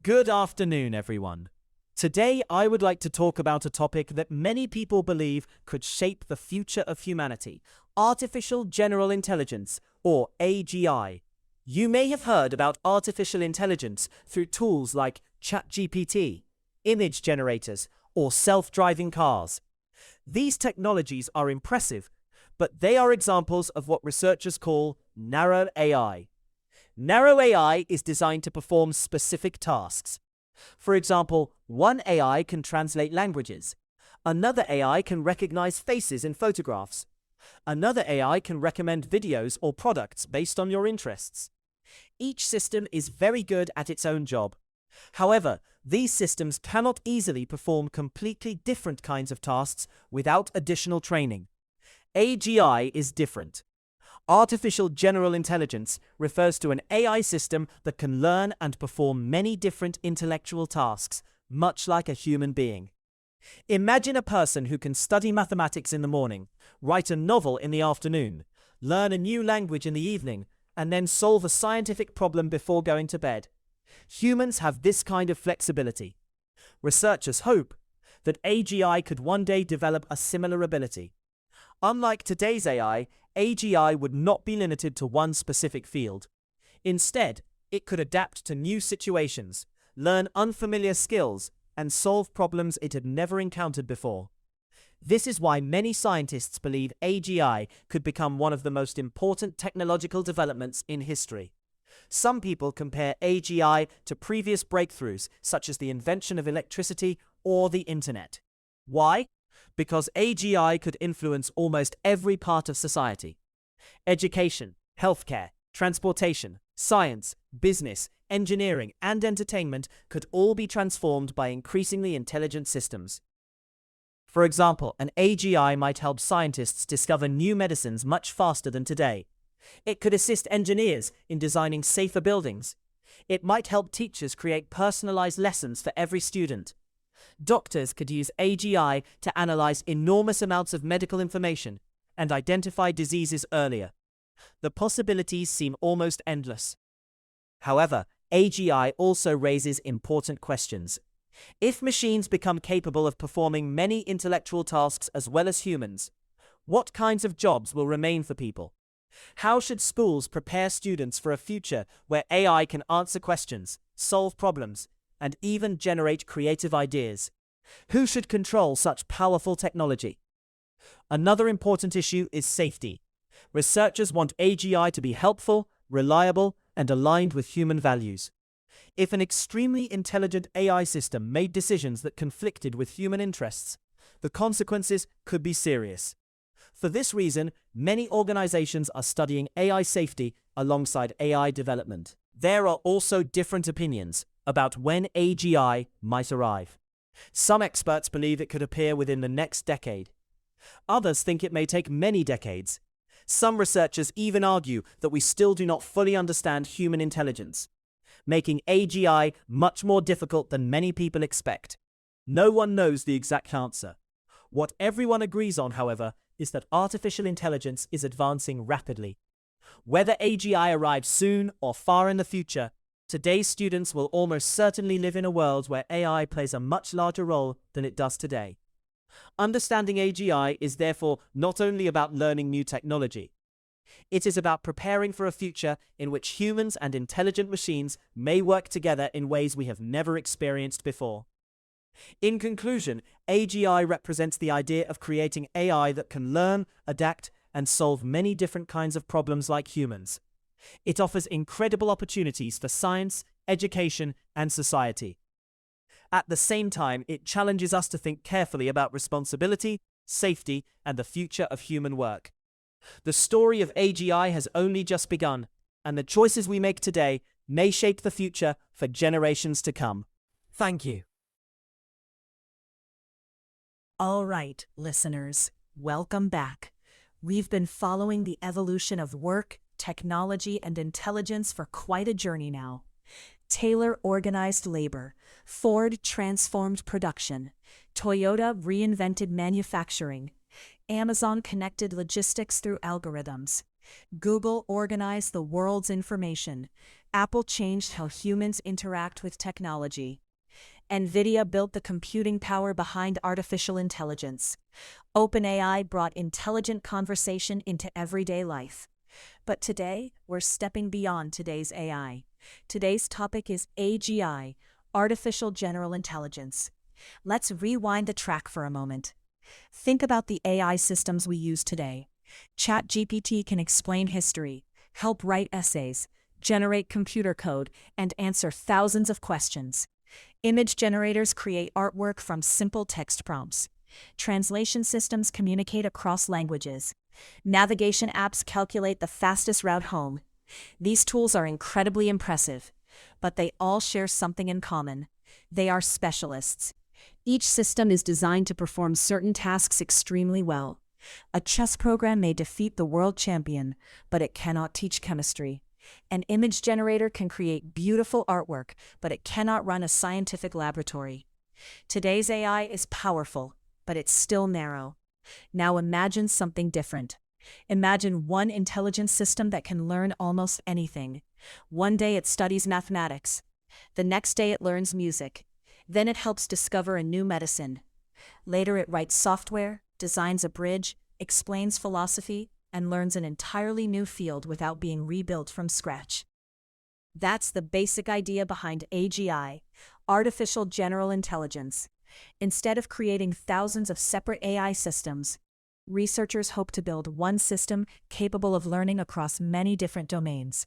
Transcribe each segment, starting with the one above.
Good afternoon, everyone. Today, I would like to talk about a topic that many people believe could shape the future of humanity: artificial general intelligence, or AGI. You may have heard about artificial intelligence through tools like ChatGPT, image generators, or self-driving cars. These technologies are impressive, but they are examples of what researchers call narrow AI. Narrow AI is designed to perform specific tasks. For example, one AI can translate languages. Another AI can recognize faces in photographs. Another AI can recommend videos or products based on your interests. Each system is very good at its own job. However, these systems cannot easily perform completely different kinds of tasks without additional training. AGI is different. Artificial General Intelligence refers to an AI system that can learn and perform many different intellectual tasks, much like a human being. Imagine a person who can study mathematics in the morning, write a novel in the afternoon, learn a new language in the evening, and then solve a scientific problem before going to bed. Humans have this kind of flexibility. Researchers hope that AGI could one day develop a similar ability. Unlike today's AI, AGI would not be limited to one specific field. Instead, it could adapt to new situations, learn unfamiliar skills, and solve problems it had never encountered before. This is why many scientists believe AGI could become one of the most important technological developments in history. Some people compare AGI to previous breakthroughs, such as the invention of electricity or the internet. Why? Because AGI could influence almost every part of society. Education, healthcare, transportation, science, business, engineering, and entertainment could all be transformed by increasingly intelligent systems. For example, an AGI might help scientists discover new medicines much faster than today. It could assist engineers in designing safer buildings. It might help teachers create personalized lessons for every student. Doctors could use AGI to analyze enormous amounts of medical information and identify diseases earlier. The possibilities seem almost endless. However, AGI also raises important questions. If machines become capable of performing many intellectual tasks as well as humans, what kinds of jobs will remain for people? How should schools prepare students for a future where AI can answer questions, solve problems, and even generate creative ideas? Who should control such powerful technology? Another important issue is safety. Researchers want AGI to be helpful, reliable, and aligned with human values. If an extremely intelligent AI system made decisions that conflicted with human interests, the consequences could be serious. For this reason, many organizations are studying AI safety alongside AI development. There are also different opinions about when AGI might arrive. Some experts believe it could appear within the next decade. Others think it may take many decades. Some researchers even argue that we still do not fully understand human intelligence, making AGI much more difficult than many people expect. No one knows the exact answer. What everyone agrees on, however, is that artificial intelligence is advancing rapidly. Whether AGI arrives soon or far in the future, today's students will almost certainly live in a world where AI plays a much larger role than it does today. Understanding AGI is therefore not only about learning new technology. It is about preparing for a future in which humans and intelligent machines may work together in ways we have never experienced before. In conclusion, AGI represents the idea of creating AI that can learn, adapt, and solve many different kinds of problems like humans. It offers incredible opportunities for science, education, and society. At the same time, it challenges us to think carefully about responsibility, safety, and the future of human work. The story of AGI has only just begun, and the choices we make today may shape the future for generations to come. Thank you. All right, listeners, welcome back. We've been following the evolution of work, technology, and intelligence for quite a journey now. Taylor organized labor, Ford transformed production, Toyota reinvented manufacturing, Amazon connected logistics through algorithms, Google organized the world's information, Apple changed how humans interact with technology. NVIDIA built the computing power behind artificial intelligence. OpenAI brought intelligent conversation into everyday life. But today, we're stepping beyond today's AI. Today's topic is AGI, Artificial General Intelligence. Let's rewind the track for a moment. Think about the AI systems we use today. ChatGPT can explain history, help write essays, generate computer code, and answer thousands of questions. Image generators create artwork from simple text prompts. Translation systems communicate across languages. Navigation apps calculate the fastest route home. These tools are incredibly impressive, but they all share something in common. They are specialists. Each system is designed to perform certain tasks extremely well. A chess program may defeat the world champion, but it cannot teach chemistry. An image generator can create beautiful artwork, but it cannot run a scientific laboratory. Today's AI is powerful, but it's still narrow. Now imagine something different. Imagine one intelligent system that can learn almost anything. One day it studies mathematics. The next day it learns music. Then it helps discover a new medicine. Later it writes software, designs a bridge, explains philosophy, and learns an entirely new field without being rebuilt from scratch. That's the basic idea behind AGI, Artificial General Intelligence. Instead of creating thousands of separate AI systems, researchers hope to build one system capable of learning across many different domains.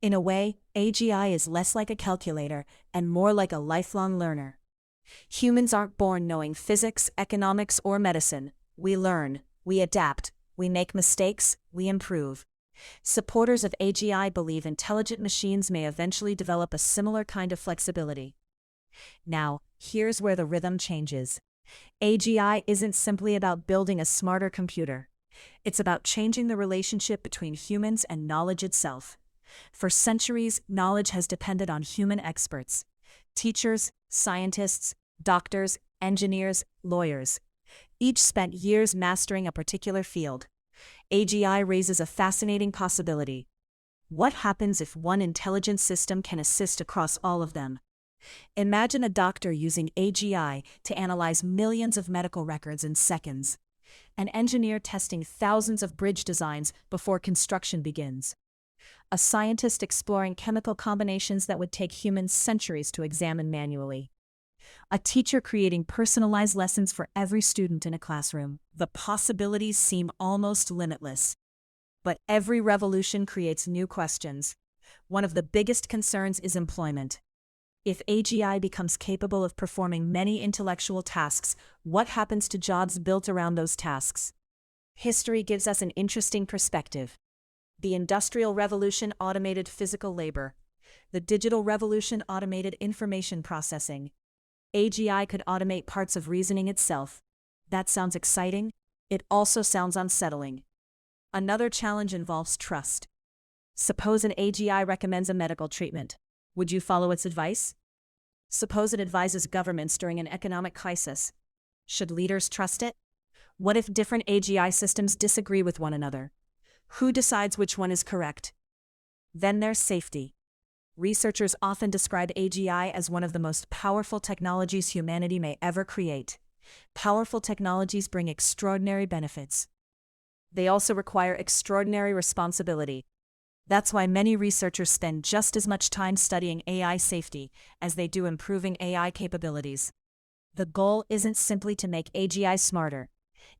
In a way, AGI is less like a calculator and more like a lifelong learner. Humans aren't born knowing physics, economics, or medicine. We learn, we adapt, we make mistakes, we improve. Supporters of AGI believe intelligent machines may eventually develop a similar kind of flexibility. Now, here's where the rhythm changes. AGI isn't simply about building a smarter computer. It's about changing the relationship between humans and knowledge itself. For centuries, knowledge has depended on human experts. Teachers, scientists, doctors, engineers, lawyers. Each spent years mastering a particular field. AGI raises a fascinating possibility. What happens if one intelligent system can assist across all of them? Imagine a doctor using AGI to analyze millions of medical records in seconds. An engineer testing thousands of bridge designs before construction begins. A scientist exploring chemical combinations that would take humans centuries to examine manually. A teacher creating personalized lessons for every student in a classroom. The possibilities seem almost limitless. But every revolution creates new questions. One of the biggest concerns is employment. If AGI becomes capable of performing many intellectual tasks, what happens to jobs built around those tasks? History gives us an interesting perspective. The Industrial Revolution automated physical labor. The Digital Revolution automated information processing. AGI could automate parts of reasoning itself. That sounds exciting. It also sounds unsettling. Another challenge involves trust. Suppose an AGI recommends a medical treatment. Would you follow its advice? Suppose it advises governments during an economic crisis. Should leaders trust it? What if different AGI systems disagree with one another? Who decides which one is correct? Then there's safety. Researchers often describe AGI as one of the most powerful technologies humanity may ever create. Powerful technologies bring extraordinary benefits. They also require extraordinary responsibility. That's why many researchers spend just as much time studying AI safety as they do improving AI capabilities. The goal isn't simply to make AGI smarter.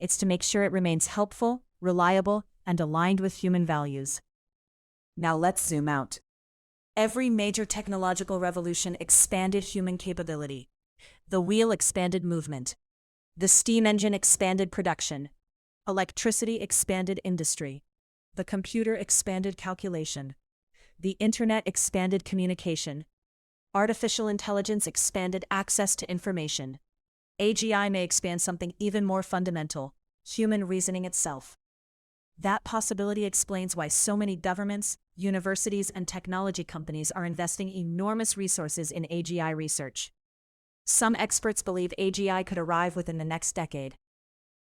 It's to make sure it remains helpful, reliable, and aligned with human values. Now let's zoom out. Every major technological revolution expanded human capability. The wheel expanded movement. The steam engine expanded production. Electricity expanded industry. The computer expanded calculation. The internet expanded communication. Artificial intelligence expanded access to information. AGI may expand something even more fundamental, human reasoning itself. That possibility explains why so many governments, universities, and technology companies are investing enormous resources in AGI research. Some experts believe AGI could arrive within the next decade.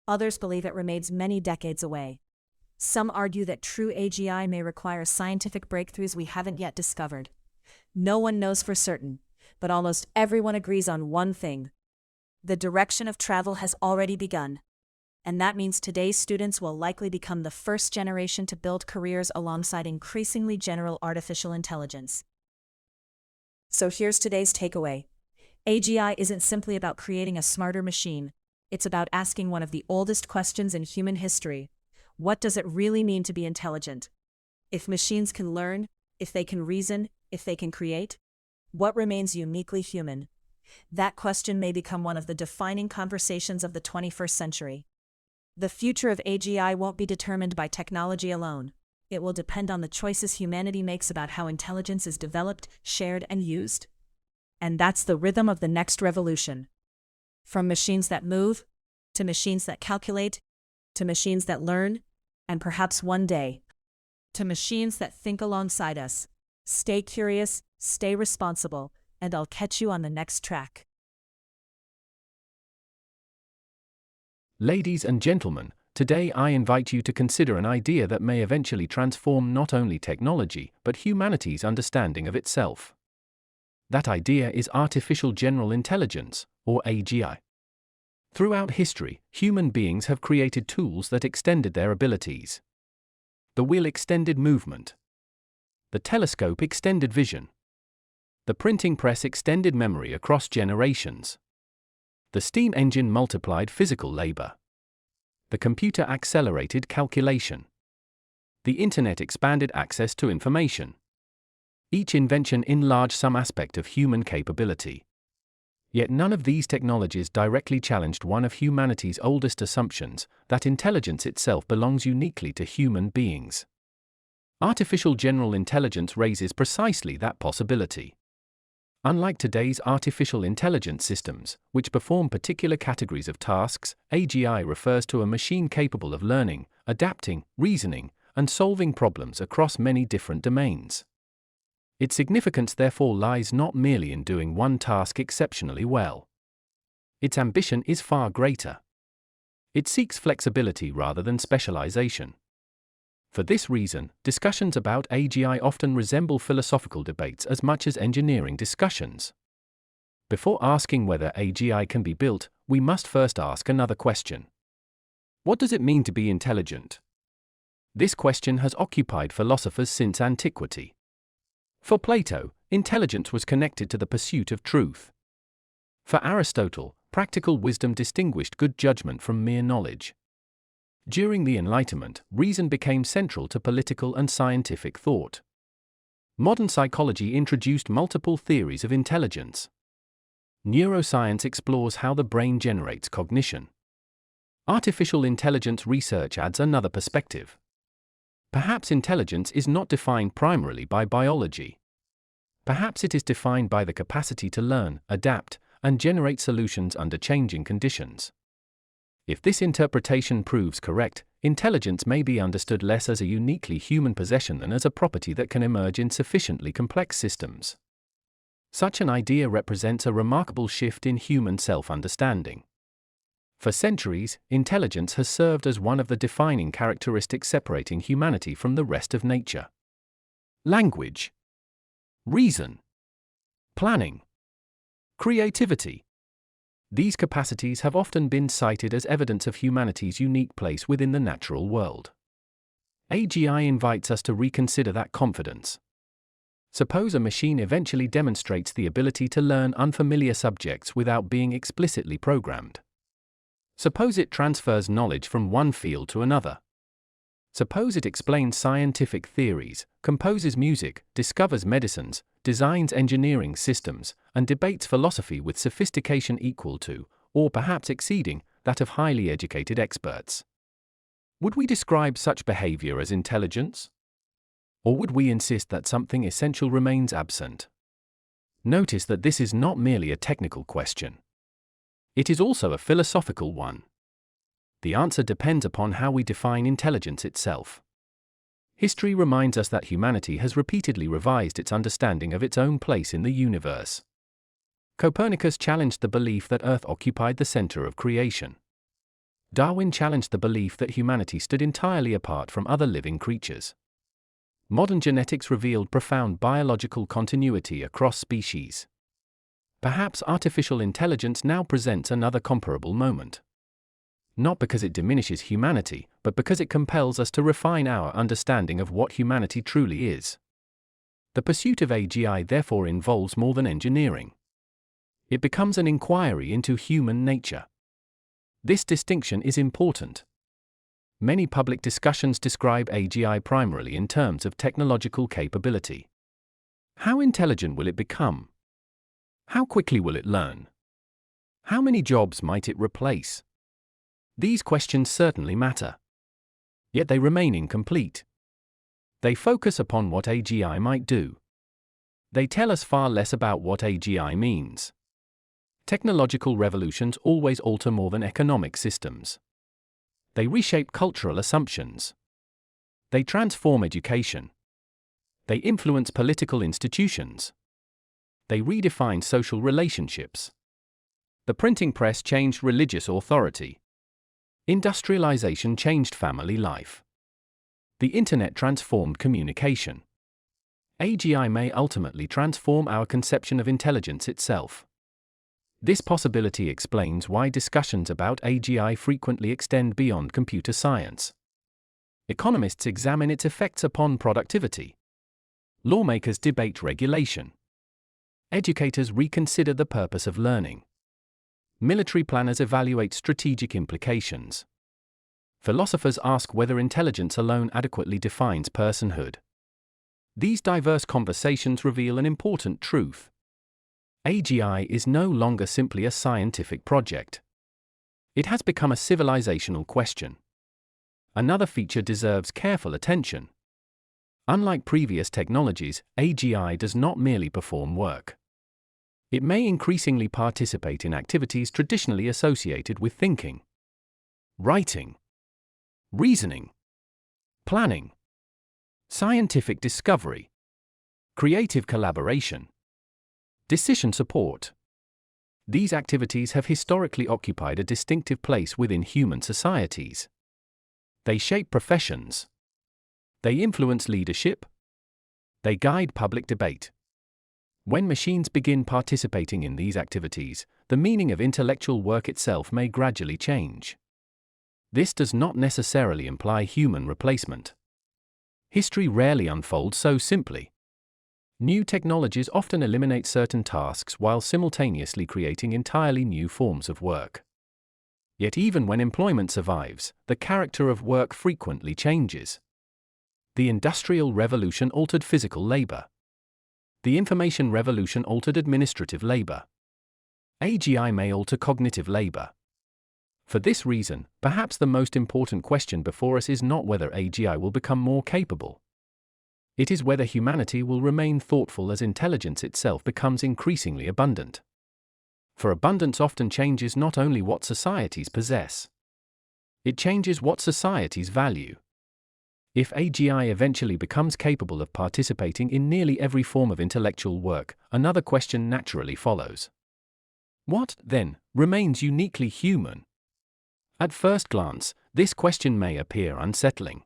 Others believe it remains many decades away. Some argue that true AGI may require scientific breakthroughs we haven't yet discovered. No one knows for certain, but almost everyone agrees on one thing. The direction of travel has already begun, and that means today's students will likely become the first generation to build careers alongside increasingly general artificial intelligence. So here's today's takeaway. AGI isn't simply about creating a smarter machine. It's about asking one of the oldest questions in human history. What does it really mean to be intelligent? If machines can learn, if they can reason, if they can create, what remains uniquely human? That question may become one of the defining conversations of the 21st century. The future of AGI won't be determined by technology alone. It will depend on the choices humanity makes about how intelligence is developed, shared, and used. And that's the rhythm of the next revolution. From machines that move, to machines that calculate, to machines that learn, and perhaps one day, to machines that think alongside us. Stay curious, stay responsible, and I'll catch you on the next track. Ladies and gentlemen, today I invite you to consider an idea that may eventually transform not only technology, but humanity's understanding of itself. That idea is artificial general intelligence, or AGI. Throughout history, human beings have created tools that extended their abilities. The wheel extended movement. The telescope extended vision. The printing press extended memory across generations. The steam engine multiplied physical labor. The computer accelerated calculation. The internet expanded access to information. Each invention enlarged some aspect of human capability. Yet none of these technologies directly challenged one of humanity's oldest assumptions, that intelligence itself belongs uniquely to human beings. Artificial general intelligence raises precisely that possibility. Unlike today's artificial intelligence systems, which perform particular categories of tasks, AGI refers to a machine capable of learning, adapting, reasoning, and solving problems across many different domains. Its significance therefore lies not merely in doing one task exceptionally well. Its ambition is far greater. It seeks flexibility rather than specialization. For this reason, discussions about AGI often resemble philosophical debates as much as engineering discussions. Before asking whether AGI can be built, we must first ask another question. What does it mean to be intelligent? This question has occupied philosophers since antiquity. For Plato, intelligence was connected to the pursuit of truth. For Aristotle, practical wisdom distinguished good judgment from mere knowledge. During the Enlightenment, reason became central to political and scientific thought. Modern psychology introduced multiple theories of intelligence. Neuroscience explores how the brain generates cognition. Artificial intelligence research adds another perspective. Perhaps intelligence is not defined primarily by biology. Perhaps it is defined by the capacity to learn, adapt, and generate solutions under changing conditions. If this interpretation proves correct, intelligence may be understood less as a uniquely human possession than as a property that can emerge in sufficiently complex systems. Such an idea represents a remarkable shift in human self-understanding. For centuries, intelligence has served as one of the defining characteristics separating humanity from the rest of nature. Language, reason, planning, creativity. These capacities have often been cited as evidence of humanity's unique place within the natural world. AGI invites us to reconsider that confidence. Suppose a machine eventually demonstrates the ability to learn unfamiliar subjects without being explicitly programmed. Suppose it transfers knowledge from one field to another. Suppose it explains scientific theories, composes music, discovers medicines, designs engineering systems, and debates philosophy with sophistication equal to, or perhaps exceeding, that of highly educated experts. Would we describe such behavior as intelligence? Or would we insist that something essential remains absent? Notice that this is not merely a technical question. It is also a philosophical one. The answer depends upon how we define intelligence itself. History reminds us that humanity has repeatedly revised its understanding of its own place in the universe. Copernicus challenged the belief that Earth occupied the center of creation. Darwin challenged the belief that humanity stood entirely apart from other living creatures. Modern genetics revealed profound biological continuity across species. Perhaps artificial intelligence now presents another comparable moment. Not because it diminishes humanity, but because it compels us to refine our understanding of what humanity truly is. The pursuit of AGI therefore involves more than engineering. It becomes an inquiry into human nature. This distinction is important. Many public discussions describe AGI primarily in terms of technological capability. How intelligent will it become? How quickly will it learn? How many jobs might it replace? These questions certainly matter. Yet they remain incomplete. They focus upon what AGI might do. They tell us far less about what AGI means. Technological revolutions always alter more than economic systems. They reshape cultural assumptions. They transform education. They influence political institutions. They redefine social relationships. The printing press changed religious authority. Industrialization changed family life. The internet transformed communication. AGI may ultimately transform our conception of intelligence itself. This possibility explains why discussions about AGI frequently extend beyond computer science. Economists examine its effects upon productivity. Lawmakers debate regulation. Educators reconsider the purpose of learning. Military planners evaluate strategic implications. Philosophers ask whether intelligence alone adequately defines personhood. These diverse conversations reveal an important truth. AGI is no longer simply a scientific project. It has become a civilizational question. Another feature deserves careful attention. Unlike previous technologies, AGI does not merely perform work. It may increasingly participate in activities traditionally associated with thinking, writing, reasoning, planning, scientific discovery, creative collaboration, decision support. These activities have historically occupied a distinctive place within human societies. They shape professions. They influence leadership. They guide public debate. When machines begin participating in these activities, the meaning of intellectual work itself may gradually change. This does not necessarily imply human replacement. History rarely unfolds so simply. New technologies often eliminate certain tasks while simultaneously creating entirely new forms of work. Yet even when employment survives, the character of work frequently changes. The Industrial Revolution altered physical labor. The Information Revolution altered administrative labor. AGI may alter cognitive labor. For this reason, perhaps the most important question before us is not whether AGI will become more capable. It is whether humanity will remain thoughtful as intelligence itself becomes increasingly abundant. For abundance often changes not only what societies possess. It changes what societies value. If AGI eventually becomes capable of participating in nearly every form of intellectual work, another question naturally follows. What, then, remains uniquely human? At first glance, this question may appear unsettling.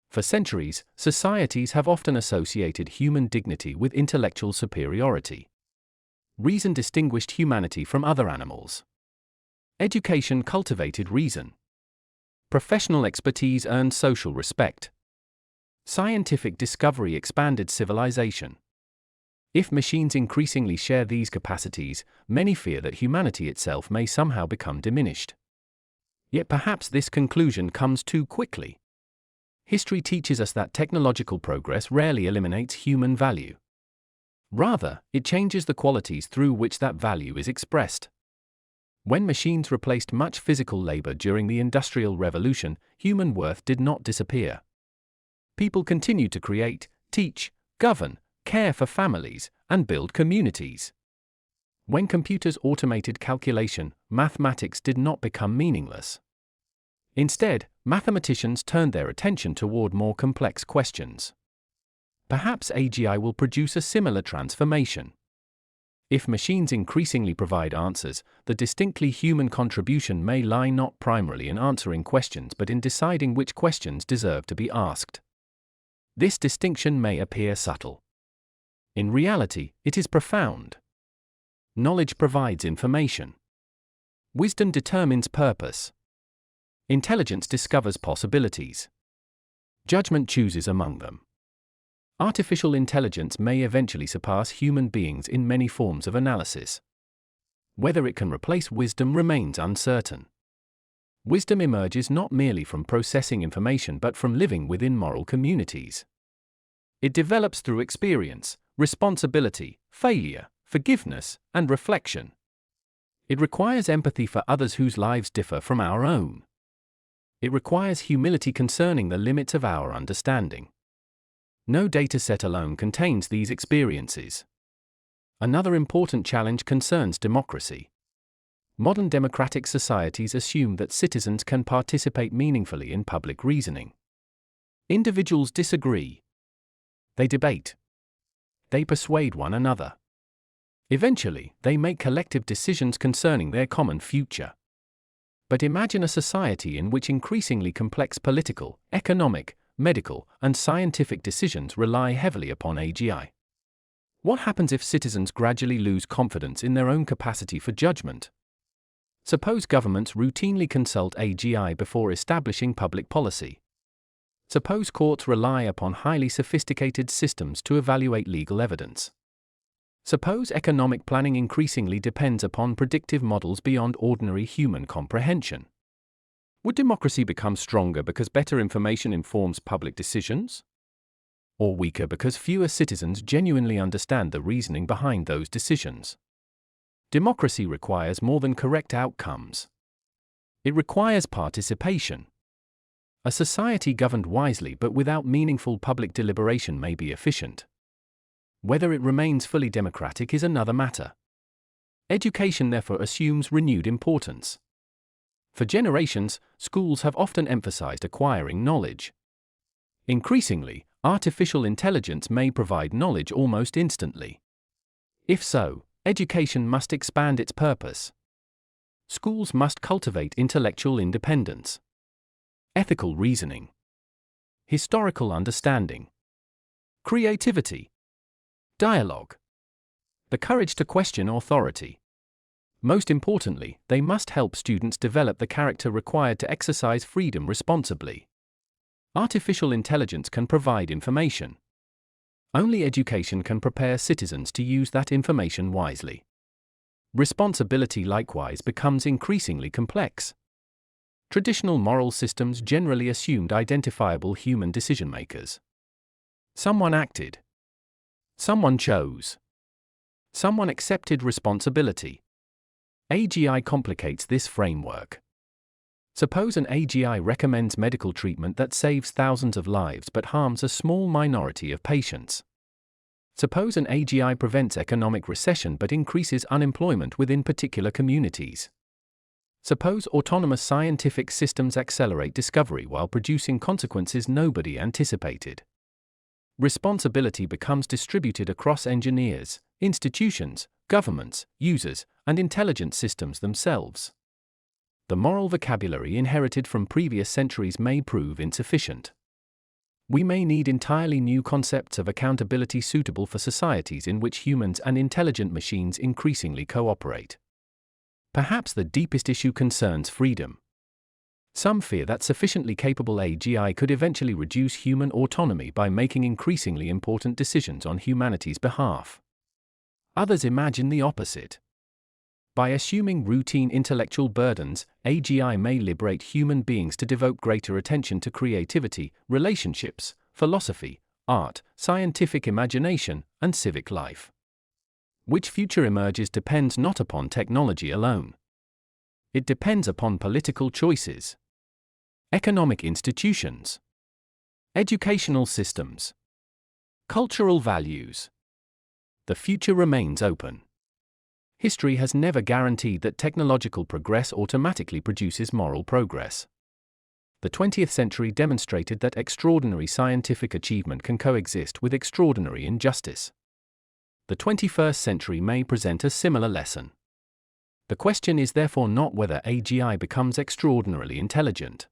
For centuries, societies have often associated human dignity with intellectual superiority. Reason distinguished humanity from other animals. Education cultivated reason. Professional expertise earned social respect. Scientific discovery expanded civilization. If machines increasingly share these capacities, many fear that humanity itself may somehow become diminished. Yet perhaps this conclusion comes too quickly. History teaches us that technological progress rarely eliminates human value. Rather, it changes the qualities through which that value is expressed. When machines replaced much physical labor during the Industrial Revolution, human worth did not disappear. People continued to create, teach, govern, care for families, and build communities. When computers automated calculation, mathematics did not become meaningless. Instead, mathematicians turned their attention toward more complex questions. Perhaps AGI will produce a similar transformation. If machines increasingly provide answers, the distinctly human contribution may lie not primarily in answering questions but in deciding which questions deserve to be asked. This distinction may appear subtle. In reality, it is profound. Knowledge provides information. Wisdom determines purpose. Intelligence discovers possibilities. Judgment chooses among them. Artificial intelligence may eventually surpass human beings in many forms of analysis. Whether it can replace wisdom remains uncertain. Wisdom emerges not merely from processing information but from living within moral communities. It develops through experience, responsibility, failure, forgiveness, and reflection. It requires empathy for others whose lives differ from our own. It requires humility concerning the limits of our understanding. No dataset alone contains these experiences. Another important challenge concerns democracy. Modern democratic societies assume that citizens can participate meaningfully in public reasoning. Individuals disagree. They debate. They persuade one another. Eventually, they make collective decisions concerning their common future. But imagine a society in which increasingly complex political, economic, medical, and scientific decisions rely heavily upon AGI. What happens if citizens gradually lose confidence in their own capacity for judgment? Suppose governments routinely consult AGI before establishing public policy. Suppose courts rely upon highly sophisticated systems to evaluate legal evidence. Suppose economic planning increasingly depends upon predictive models beyond ordinary human comprehension. Would democracy become stronger because better information informs public decisions? Or weaker because fewer citizens genuinely understand the reasoning behind those decisions? Democracy requires more than correct outcomes. It requires participation. A society governed wisely but without meaningful public deliberation may be efficient. Whether it remains fully democratic is another matter. Education therefore assumes renewed importance. For generations, schools have often emphasized acquiring knowledge. Increasingly, artificial intelligence may provide knowledge almost instantly. If so, education must expand its purpose. Schools must cultivate intellectual independence, ethical reasoning, historical understanding, creativity, dialogue, the courage to question authority. Most importantly, they must help students develop the character required to exercise freedom responsibly. Artificial intelligence can provide information. Only education can prepare citizens to use that information wisely. Responsibility likewise becomes increasingly complex. Traditional moral systems generally assumed identifiable human decision-makers. Someone acted. Someone chose. Someone accepted responsibility. AGI complicates this framework. Suppose an AGI recommends medical treatment that saves thousands of lives but harms a small minority of patients. Suppose an AGI prevents economic recession but increases unemployment within particular communities. Suppose autonomous scientific systems accelerate discovery while producing consequences nobody anticipated. Responsibility becomes distributed across engineers, institutions, governments, users, and intelligence systems themselves. The moral vocabulary inherited from previous centuries may prove insufficient. We may need entirely new concepts of accountability suitable for societies in which humans and intelligent machines increasingly cooperate. Perhaps the deepest issue concerns freedom. Some fear that sufficiently capable AGI could eventually reduce human autonomy by making increasingly important decisions on humanity's behalf. Others imagine the opposite. By assuming routine intellectual burdens, AGI may liberate human beings to devote greater attention to creativity, relationships, philosophy, art, scientific imagination, and civic life. Which future emerges depends not upon technology alone. It depends upon political choices, economic institutions, educational systems, cultural values. The future remains open. History has never guaranteed that technological progress automatically produces moral progress. The 20th century demonstrated that extraordinary scientific achievement can coexist with extraordinary injustice. The 21st century may present a similar lesson. The question is therefore not whether AGI becomes extraordinarily intelligent.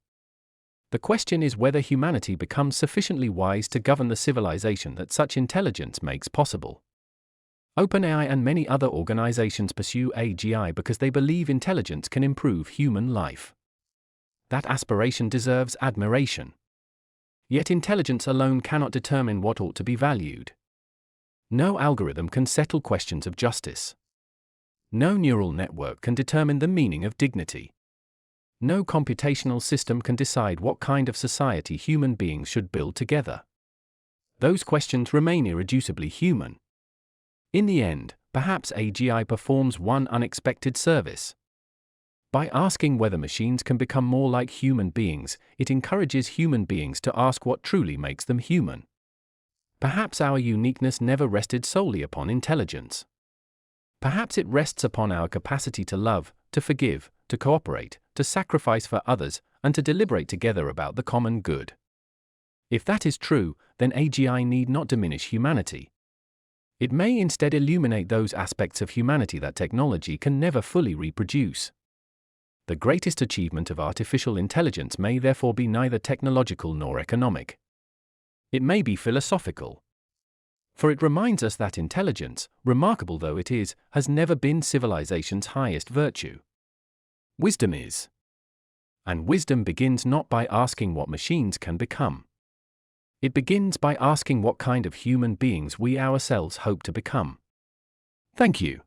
The question is whether humanity becomes sufficiently wise to govern the civilization that such intelligence makes possible. OpenAI and many other organizations pursue AGI because they believe intelligence can improve human life. That aspiration deserves admiration. Yet intelligence alone cannot determine what ought to be valued. No algorithm can settle questions of justice. No neural network can determine the meaning of dignity. No computational system can decide what kind of society human beings should build together. Those questions remain irreducibly human. In the end, perhaps AGI performs one unexpected service. By asking whether machines can become more like human beings, it encourages human beings to ask what truly makes them human. Perhaps our uniqueness never rested solely upon intelligence. Perhaps it rests upon our capacity to love, to forgive, to cooperate, to sacrifice for others, and to deliberate together about the common good. If that is true, then AGI need not diminish humanity. It may instead illuminate those aspects of humanity that technology can never fully reproduce. The greatest achievement of artificial intelligence may therefore be neither technological nor economic. It may be philosophical. For it reminds us that intelligence, remarkable though it is, has never been civilization's highest virtue. Wisdom is. And wisdom begins not by asking what machines can become. It begins by asking what kind of human beings we ourselves hope to become. Thank you.